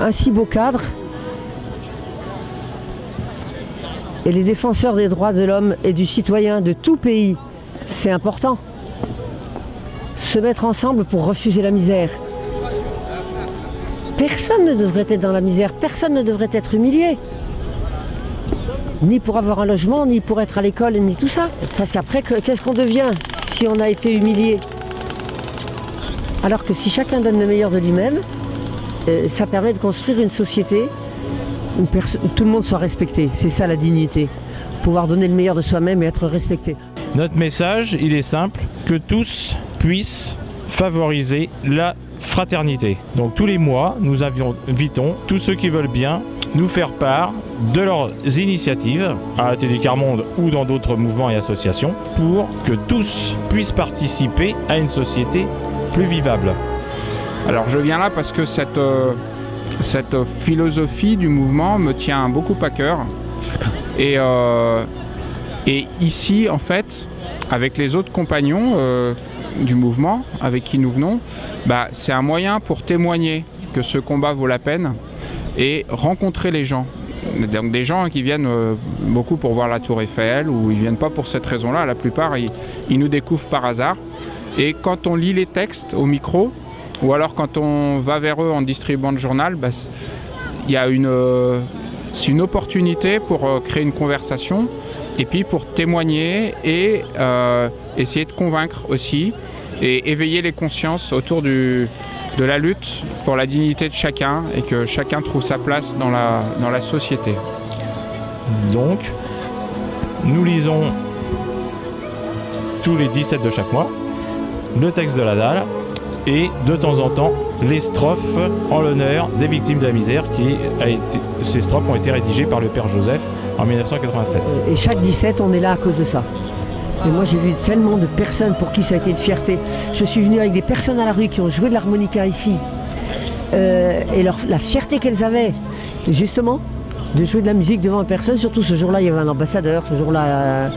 Un si beau cadre. Et les défenseurs des droits de l'homme et du citoyen de tout pays, c'est important. Se mettre ensemble pour refuser la misère. Personne ne devrait être dans la misère, personne ne devrait être humilié. Ni pour avoir un logement, ni pour être à l'école, ni tout ça. Parce qu'après, qu'est-ce qu'on devient si on a été humilié? Alors que si chacun donne le meilleur de lui-même, ça permet de construire une société où tout le monde soit respecté. C'est ça la dignité. Pouvoir donner le meilleur de soi-même et être respecté. Notre message, il est simple, que tous puissent favoriser la fraternité. Donc tous les mois, nous invitons tous ceux qui veulent bien nous faire part de leurs initiatives à l'Atelier Quart-Monde ou dans d'autres mouvements et associations pour que tous puissent participer à une société plus vivable. Alors je viens là parce que cette philosophie du mouvement me tient beaucoup à cœur. Et ici, en fait, avec les autres compagnons du mouvement avec qui nous venons, c'est un moyen pour témoigner que ce combat vaut la peine et rencontrer les gens. Donc des gens qui viennent beaucoup pour voir la Tour Eiffel ou ils ne viennent pas pour cette raison-là. La plupart, ils nous découvrent par hasard. Et quand on lit les textes au micro, ou alors quand on va vers eux en distribuant le journal, c'est une opportunité pour créer une conversation et puis pour témoigner et essayer de convaincre aussi et éveiller les consciences autour de la lutte pour la dignité de chacun et que chacun trouve sa place dans la société. Donc, nous lisons tous les 17 de chaque mois le texte de la dalle et de temps en temps les strophes en l'honneur des victimes de la misère. Ces strophes ont été rédigées par le Père Joseph en 1987. Et chaque 17, on est là à cause de ça. Et moi j'ai vu tellement de personnes pour qui ça a été une fierté. Je suis venu avec des personnes à la rue qui ont joué de l'harmonica ici. Et la fierté qu'elles avaient, justement, de jouer de la musique devant une personne. Surtout ce jour-là, il y avait un ambassadeur, ce jour-là.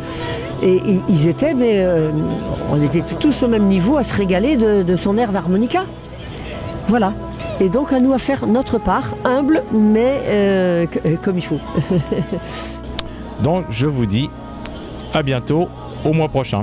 Et ils étaient, on était tous au même niveau à se régaler de son air d'harmonica. Voilà. Et donc à nous à faire notre part, humble, mais comme il faut. Donc je vous dis à bientôt au mois prochain.